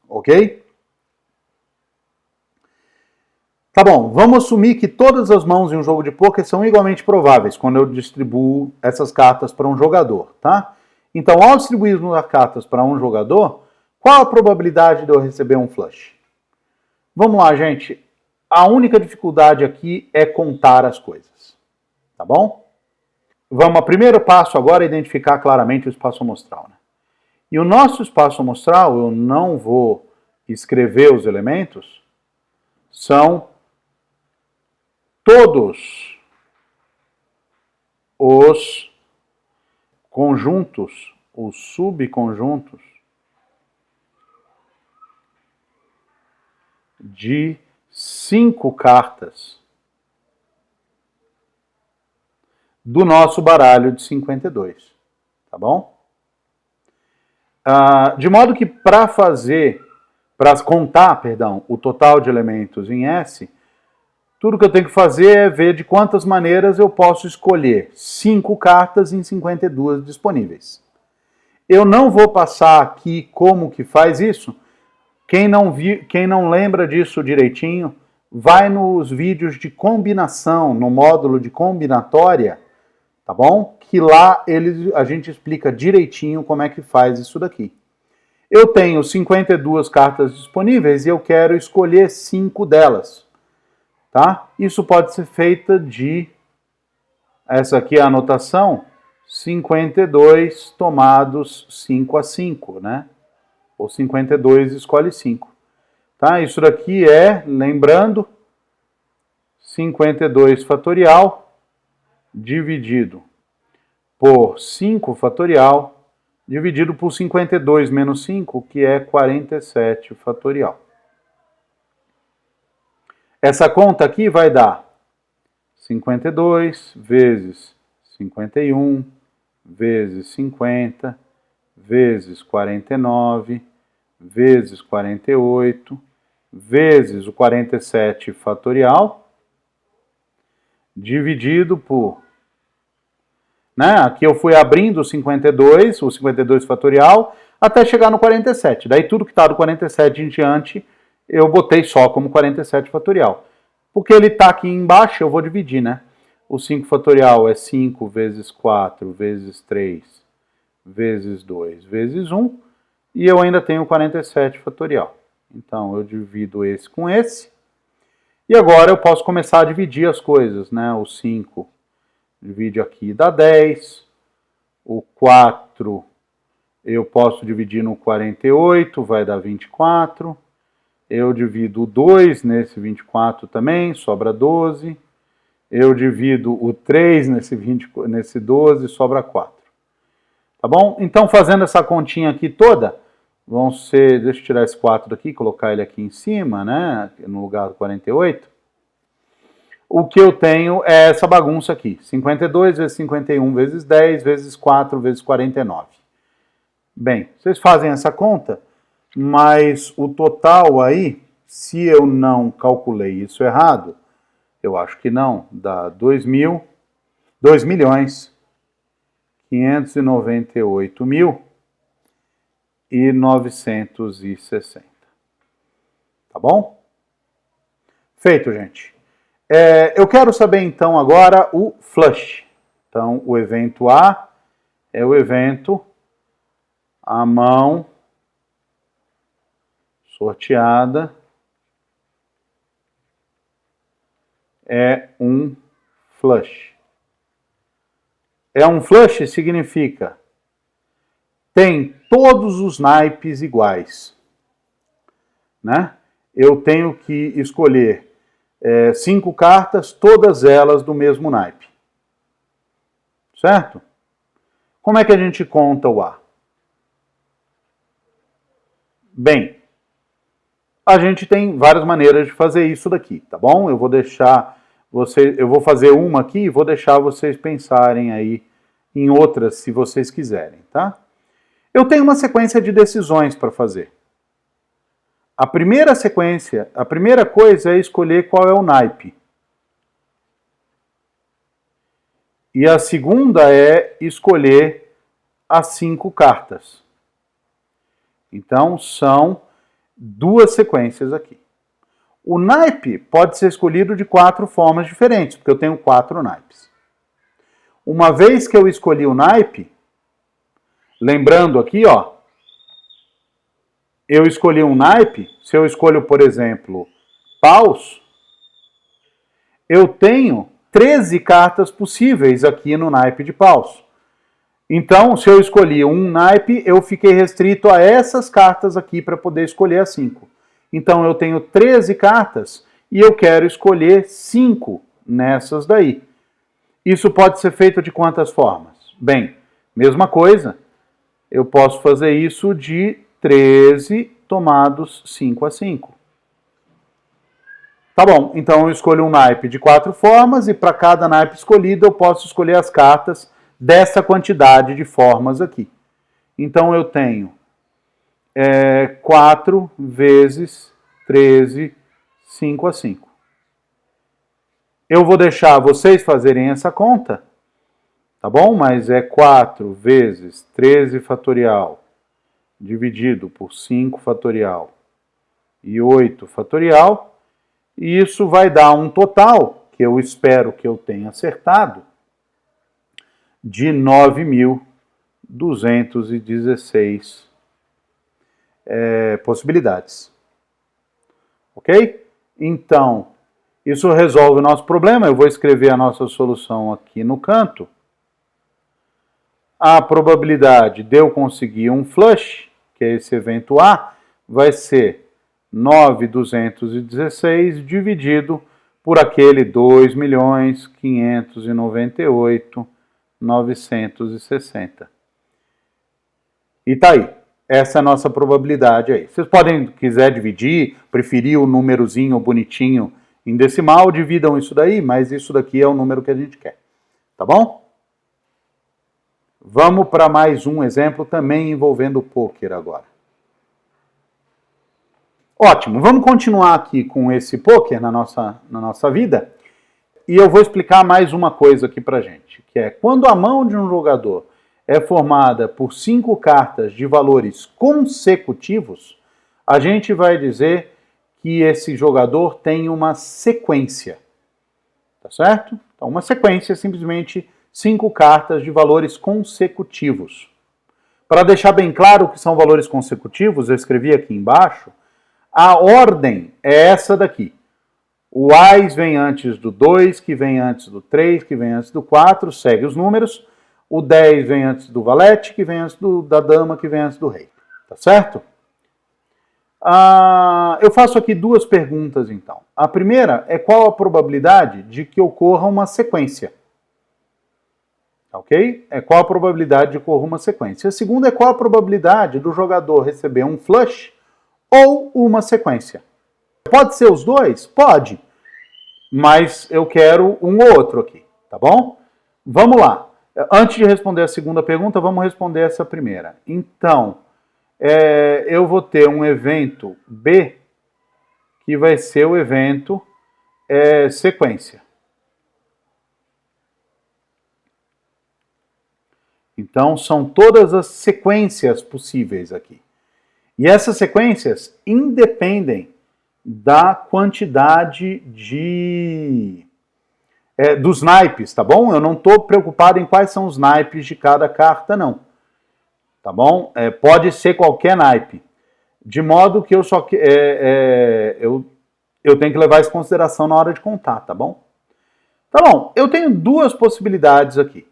Ok? Tá bom, vamos assumir que todas as mãos em um jogo de pôquer são igualmente prováveis quando eu distribuo essas cartas para um jogador, tá? Então, ao distribuir as cartas para um jogador, qual a probabilidade de eu receber um flush? Vamos lá, gente. A única dificuldade aqui é contar as coisas, tá bom? Vamos, o primeiro passo agora é identificar claramente o espaço amostral, né? E o nosso espaço amostral, eu não vou escrever os elementos, são todos os conjuntos, os subconjuntos de 5 cartas do nosso baralho de 52, tá bom? De modo que para contar, o total de elementos em S, tudo que eu tenho que fazer é ver de quantas maneiras eu posso escolher 5 cartas em 52 disponíveis. Eu não vou passar aqui como que faz isso. Quem não lembra disso direitinho, vai nos vídeos de combinação, no módulo de combinatória, tá bom? Que lá a gente explica direitinho como é que faz isso daqui. Eu tenho 52 cartas disponíveis e eu quero escolher 5 delas. Tá? Isso pode ser feita de, essa aqui é a anotação, 52 tomados 5 a 5, né? Ou 52 escolhe 5. Tá? Isso daqui é, lembrando, 52 fatorial dividido por 5 fatorial dividido por 52 menos 5, que é 47 fatorial. Essa conta aqui vai dar 52 vezes 51 vezes 50 vezes 49 vezes 48 vezes o 47 fatorial dividido por... Né? Aqui eu fui abrindo o 52 fatorial, até chegar no 47. Daí tudo que está do 47 em diante, eu botei só como 47 fatorial. Porque ele está aqui embaixo, eu vou dividir, né? O 5 fatorial é 5 vezes 4 vezes 3 vezes 2 vezes 1. E eu ainda tenho 47 fatorial. Então, eu divido esse com esse. E agora eu posso começar a dividir as coisas, né? O 5 divide aqui, dá 10. O 4 eu posso dividir no 48, vai dar 24. Eu divido o 2 nesse 24 também, sobra 12. Eu divido o 3 nesse 12, sobra 4. Tá bom? Então, fazendo essa continha aqui toda, vão ser, deixa eu tirar esse 4 daqui, colocar ele aqui em cima, né, no lugar do 48. O que eu tenho é essa bagunça aqui, 52 vezes 51 vezes 10 vezes 4 vezes 49. Bem, vocês fazem essa conta, mas o total aí, se eu não calculei isso errado, eu acho que não, dá 2.598.960. Tá bom? Feito, gente. Eu quero saber então agora o flush. Então, o evento A é o evento a mão sorteada é um flush. É um flush significa tem todos os naipes iguais, né? Eu tenho que escolher 5 cartas, todas elas do mesmo naipe. Certo? Como é que a gente conta o A? Bem, a gente tem várias maneiras de fazer isso daqui, tá bom? Eu vou fazer uma aqui e vou deixar vocês pensarem aí em outras, se vocês quiserem, tá? Eu tenho uma sequência de decisões para fazer. A primeira coisa é escolher qual é o naipe. E a segunda é escolher as 5 cartas. Então, são 2 sequências aqui. O naipe pode ser escolhido de 4 formas diferentes, porque eu tenho 4 naipes. Uma vez que eu escolhi o naipe, lembrando aqui, ó, eu escolhi um naipe, se eu escolho, por exemplo, paus, eu tenho 13 cartas possíveis aqui no naipe de paus. Então, se eu escolhi um naipe, eu fiquei restrito a essas cartas aqui para poder escolher as 5. Então, eu tenho 13 cartas e eu quero escolher 5 nessas daí. Isso pode ser feito de quantas formas? Bem, mesma coisa, eu posso fazer isso de 13 tomados 5 a 5. Tá bom, então eu escolho um naipe de 4 formas e para cada naipe escolhido eu posso escolher as cartas dessa quantidade de formas aqui. Então eu tenho 4 vezes 13, 5 a 5. Eu vou deixar vocês fazerem essa conta, tá bom? Mas é 4 vezes 13 fatorial dividido por 5 fatorial e 8 fatorial, e isso vai dar um total, que eu espero que eu tenha acertado, de 9.216 possibilidades. Ok? Então, isso resolve o nosso problema. Eu vou escrever a nossa solução aqui no canto. A probabilidade de eu conseguir um flush, que é esse evento A, vai ser 9.216 dividido por aquele 2.598.960. E tá aí. Essa é a nossa probabilidade aí. Vocês podem, quiser dividir, preferir o númerozinho bonitinho em decimal, dividam isso daí, mas isso daqui é o número que a gente quer. Tá bom? Vamos para mais um exemplo também envolvendo o pôquer agora. Ótimo, vamos continuar aqui com esse pôquer na nossa vida. E eu vou explicar mais uma coisa aqui pra gente, que é quando a mão de um jogador é formada por 5 cartas de valores consecutivos, a gente vai dizer que esse jogador tem uma sequência. Tá certo? Então, uma sequência é simplesmente 5 cartas de valores consecutivos. Para deixar bem claro o que são valores consecutivos, eu escrevi aqui embaixo, a ordem é essa daqui. O AIS vem antes do 2, que vem antes do 3, que vem antes do 4, segue os números. O 10 vem antes do valete, que vem antes da dama, que vem antes do rei. Tá certo? Eu faço aqui duas perguntas, então. A primeira é qual a probabilidade de que ocorra uma sequência. Ok? É qual a probabilidade de que ocorra uma sequência. A segunda é qual a probabilidade do jogador receber um flush ou uma sequência. Pode ser os dois? Pode. Mas eu quero um ou outro aqui, tá bom? Vamos lá. Antes de responder a segunda pergunta, vamos responder essa primeira. Então, eu vou ter um evento B, que vai ser o evento sequência. Então, são todas as sequências possíveis aqui. E essas sequências independem da quantidade dos naipes, tá bom? Eu não estou preocupado em quais são os naipes de cada carta, não. Tá bom? Pode ser qualquer naipe. De modo que eu tenho que levar isso em consideração na hora de contar, tá bom? Tá bom, eu tenho duas possibilidades aqui.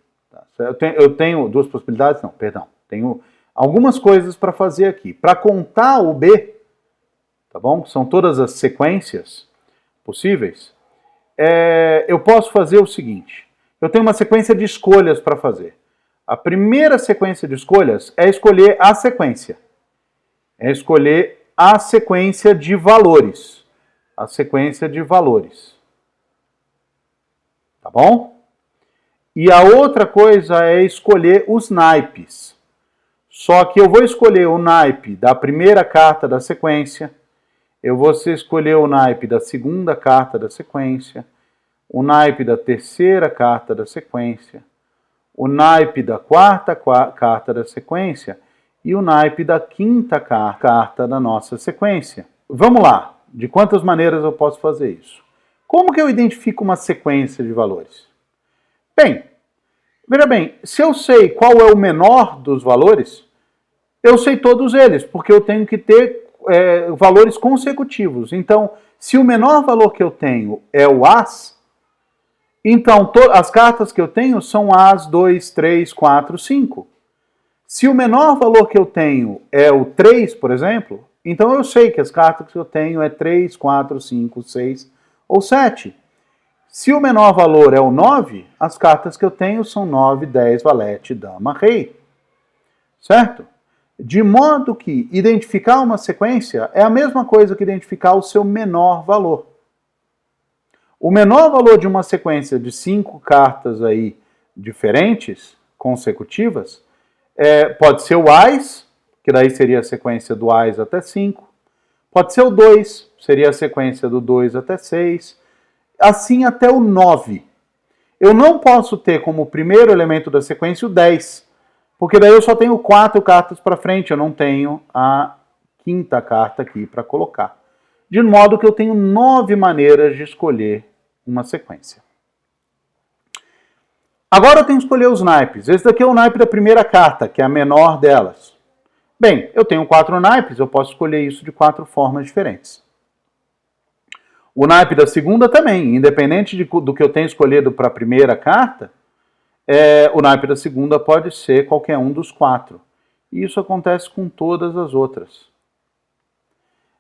Eu tenho duas possibilidades, não, perdão. Tenho algumas coisas para fazer aqui. Para contar o B, tá bom? São todas as sequências possíveis. Eu posso fazer o seguinte. Eu tenho uma sequência de escolhas para fazer. A primeira sequência de escolhas é escolher a sequência. É escolher a sequência de valores. A sequência de valores. Tá bom? E a outra coisa é escolher os naipes. Só que eu vou escolher o naipe da primeira carta da sequência, eu vou escolher o naipe da segunda carta da sequência, o naipe da terceira carta da sequência, o naipe da quarta carta da sequência e o naipe da quinta carta da nossa sequência. Vamos lá, de quantas maneiras eu posso fazer isso? Como que eu identifico uma sequência de valores? Bem, veja bem, se eu sei qual é o menor dos valores, eu sei todos eles, porque eu tenho que ter valores consecutivos. Então, se o menor valor que eu tenho é o As, então as cartas que eu tenho são As, 2, 3, 4, 5. Se o menor valor que eu tenho é o 3, por exemplo, então eu sei que as cartas que eu tenho é 3, 4, 5, 6 ou 7. Se o menor valor é o 9, as cartas que eu tenho são 9, 10, valete, dama, rei. Certo? De modo que identificar uma sequência é a mesma coisa que identificar o seu menor valor. O menor valor de uma sequência de 5 cartas aí diferentes, consecutivas, pode ser o Ás, que daí seria a sequência do Ás até 5. Pode ser o 2, seria a sequência do 2 até 6. Assim até o 9. Eu não posso ter como primeiro elemento da sequência o 10, porque daí eu só tenho 4 cartas para frente, eu não tenho a quinta carta aqui para colocar. De modo que eu tenho 9 maneiras de escolher uma sequência. Agora eu tenho que escolher os naipes. Esse daqui é o naipe da primeira carta, que é a menor delas. Bem, eu tenho 4 naipes, eu posso escolher isso de 4 formas diferentes. O naipe da segunda também, independente do que eu tenho escolhido para a primeira carta, o naipe da segunda pode ser qualquer um dos 4. E isso acontece com todas as outras.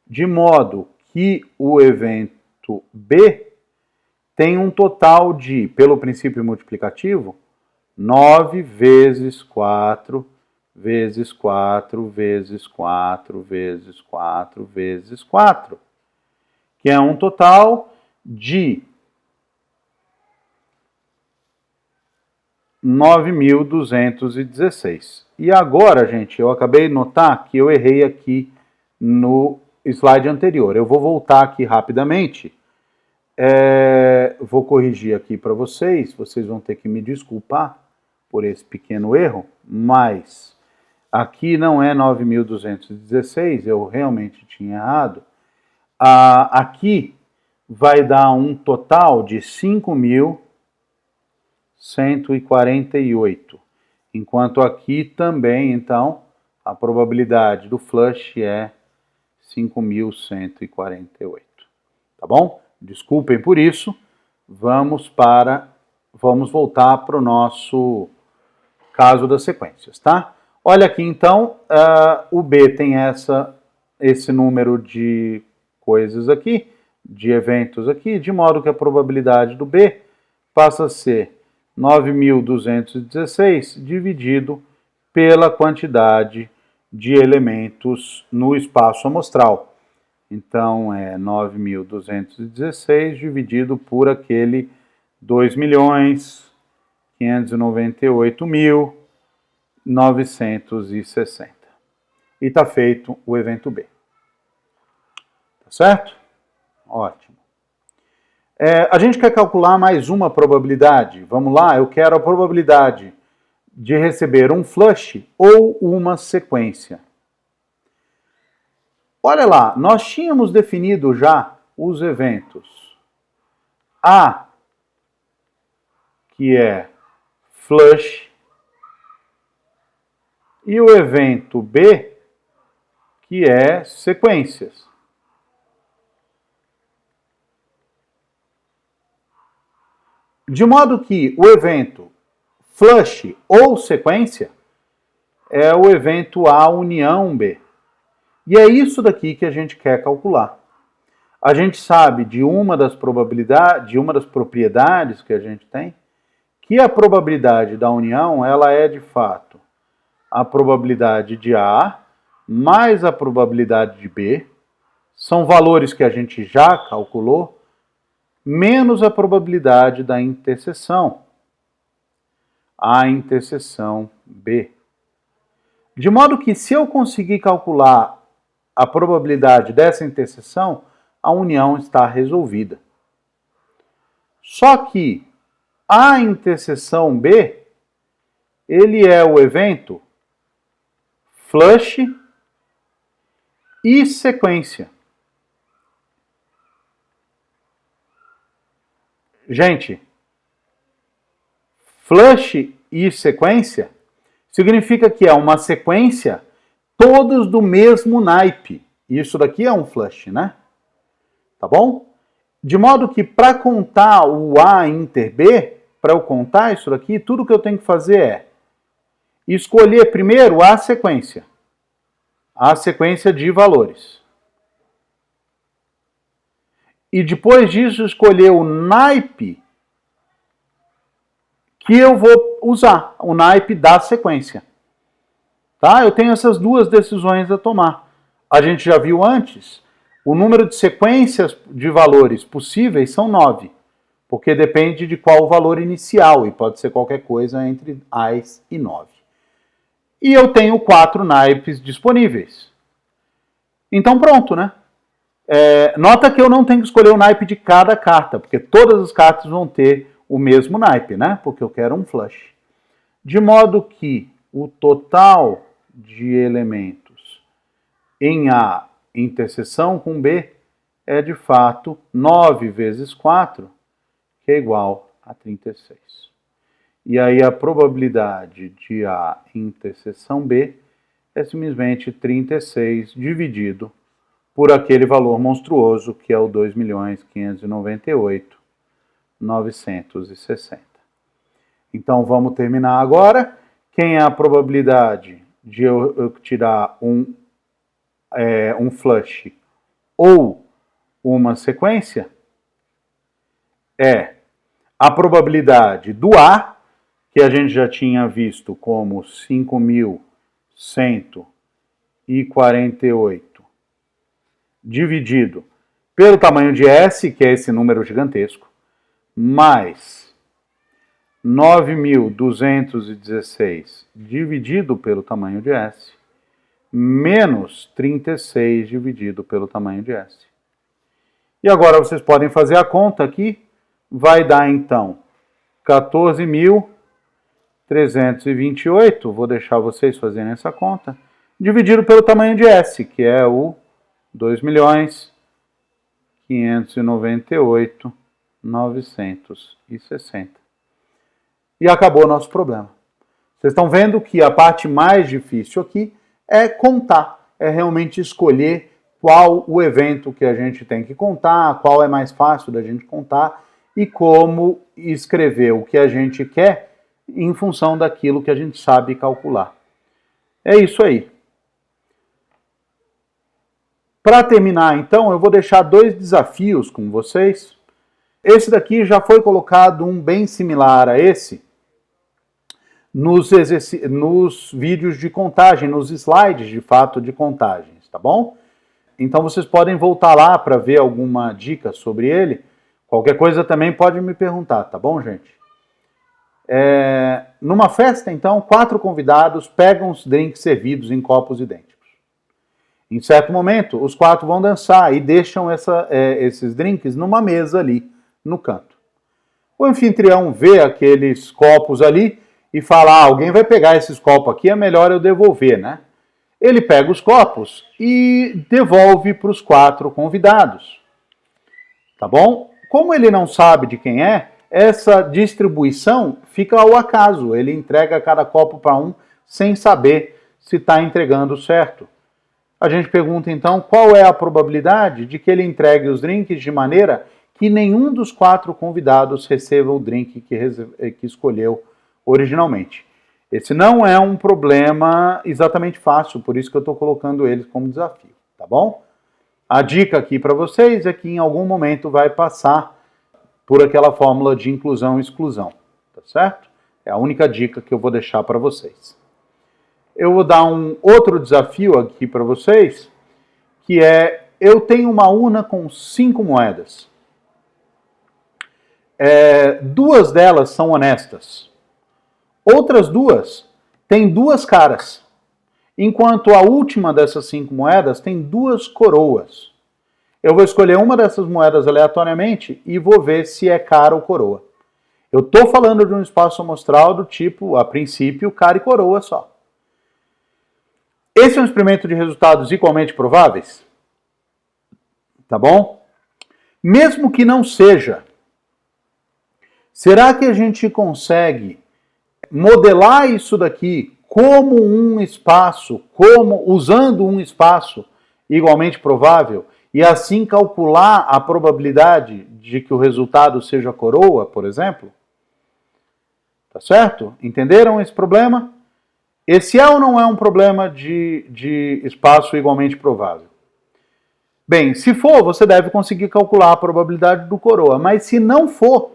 De modo que o evento B tem um total de, pelo princípio multiplicativo, 9 vezes 4, vezes 4, vezes 4, vezes 4, vezes 4. Que é um total de 9.216. E agora, gente, eu acabei de notar que eu errei aqui no slide anterior. Eu vou voltar aqui rapidamente. Vou corrigir aqui para vocês. Vocês vão ter que me desculpar por esse pequeno erro, mas aqui não é 9.216, eu realmente tinha errado. Aqui vai dar um total de 5.148, enquanto aqui também, então, a probabilidade do flush é 5.148, tá bom? Desculpem por isso, vamos voltar para o nosso caso das sequências, tá? Olha aqui, então, o B tem essa esse número de coisas aqui, de eventos aqui, de modo que a probabilidade do B passa a ser 9.216 dividido pela quantidade de elementos no espaço amostral. Então, é 9.216 dividido por aquele 2.598.960. E está feito o evento B. Tá certo? Ótimo. A gente quer calcular mais uma probabilidade. Vamos lá, eu quero a probabilidade de receber um flush ou uma sequência. Olha lá, nós tínhamos definido já os eventos A, que é flush, e o evento B, que é sequências. De modo que o evento flush ou sequência é o evento A união B. E é isso daqui que a gente quer calcular. A gente sabe de uma das probabilidades, de uma das propriedades que a gente tem, que a probabilidade da união, ela é de fato a probabilidade de A mais a probabilidade de B, são valores que a gente já calculou, menos a probabilidade da interseção, a interseção B. De modo que, se eu conseguir calcular a probabilidade dessa interseção, a união está resolvida. Só que a interseção B, ele é o evento flush e sequência. Gente, flush e sequência significa que é uma sequência todos do mesmo naipe. Isso daqui é um flush, né? Tá bom? De modo que para contar o A inter B, para eu contar isso daqui, tudo que eu tenho que fazer é escolher primeiro a sequência de valores. E depois disso escolher o naipe que eu vou usar, o naipe da sequência. Tá? Eu tenho essas duas decisões a tomar. A gente já viu antes, o número de sequências de valores possíveis são 9, porque depende de qual o valor inicial, e pode ser qualquer coisa entre as e 9. E eu tenho 4 naipes disponíveis. Então pronto, né? Nota que eu não tenho que escolher o naipe de cada carta, porque todas as cartas vão ter o mesmo naipe, né? Porque eu quero um flush. De modo que o total de elementos em A interseção com B é de fato 9 vezes 4, que é igual a 36. E aí a probabilidade de A interseção B é simplesmente 36 dividido por aquele valor monstruoso que é o 2.598.960. Então vamos terminar agora. Quem é a probabilidade de eu tirar um flush ou uma sequência? É a probabilidade do A, que a gente já tinha visto como 5.148, dividido pelo tamanho de S, que é esse número gigantesco, mais 9.216 dividido pelo tamanho de S, menos 36 dividido pelo tamanho de S. E agora vocês podem fazer a conta aqui, vai dar então 14.328, vou deixar vocês fazerem essa conta, dividido pelo tamanho de S, que é o 2.598.960. E acabou o nosso problema. Vocês estão vendo que a parte mais difícil aqui é contar, é realmente escolher qual o evento que a gente tem que contar, qual é mais fácil da gente contar e como escrever o que a gente quer em função daquilo que a gente sabe calcular. É isso aí. Para terminar, então, eu vou deixar 2 desafios com vocês. Esse daqui já foi colocado um bem similar a esse nos vídeos de contagem, nos slides de fato de contagens, tá bom? Então vocês podem voltar lá para ver alguma dica sobre ele. Qualquer coisa também pode me perguntar, tá bom, gente? Numa festa, então, 4 convidados pegam os drinks servidos em copos idênticos. Em certo momento, os 4 vão dançar e deixam esses drinks numa mesa ali, no canto. O anfitrião vê aqueles copos ali e fala, alguém vai pegar esses copos aqui, é melhor eu devolver, né? Ele pega os copos e devolve para os 4 convidados. Tá bom? Como ele não sabe de quem é, essa distribuição fica ao acaso. Ele entrega cada copo para um sem saber se está entregando certo. A gente pergunta então qual é a probabilidade de que ele entregue os drinks de maneira que nenhum dos 4 convidados receba o drink que escolheu originalmente. Esse não é um problema exatamente fácil, por isso que eu estou colocando eles como desafio, tá bom? A dica aqui para vocês é que em algum momento vai passar por aquela fórmula de inclusão e exclusão, tá certo? É a única dica que eu vou deixar para vocês. Eu vou dar um outro desafio aqui para vocês, que é, eu tenho uma urna com 5 moedas. 2 delas são honestas. Outras 2 têm 2 caras, enquanto a última dessas 5 moedas tem 2 coroas. Eu vou escolher uma dessas moedas aleatoriamente e vou ver se é cara ou coroa. Eu estou falando de um espaço amostral do tipo, a princípio, cara e coroa só. Esse é um experimento de resultados igualmente prováveis? Tá bom? Mesmo que não seja, será que a gente consegue modelar isso daqui como um espaço, usando um espaço igualmente provável, e assim calcular a probabilidade de que o resultado seja coroa, por exemplo? Tá certo? Entenderam esse problema? Esse é ou não é um problema de espaço igualmente provável? Bem, se for, você deve conseguir calcular a probabilidade do coroa, mas se não for,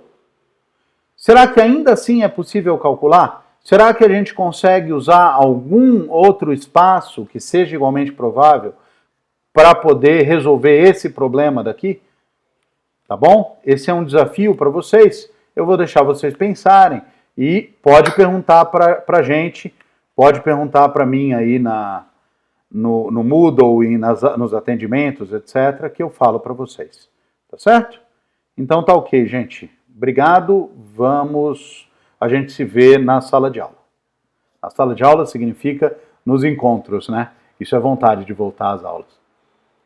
será que ainda assim é possível calcular? Será que a gente consegue usar algum outro espaço que seja igualmente provável para poder resolver esse problema daqui? Tá bom? Esse é um desafio para vocês. Eu vou deixar vocês pensarem e pode perguntar para a gente, pode perguntar para mim aí no Moodle e nos atendimentos, etc., que eu falo para vocês. Tá certo? Então tá ok, gente. Obrigado. A gente se vê na sala de aula. A sala de aula significa nos encontros, né? Isso é vontade de voltar às aulas.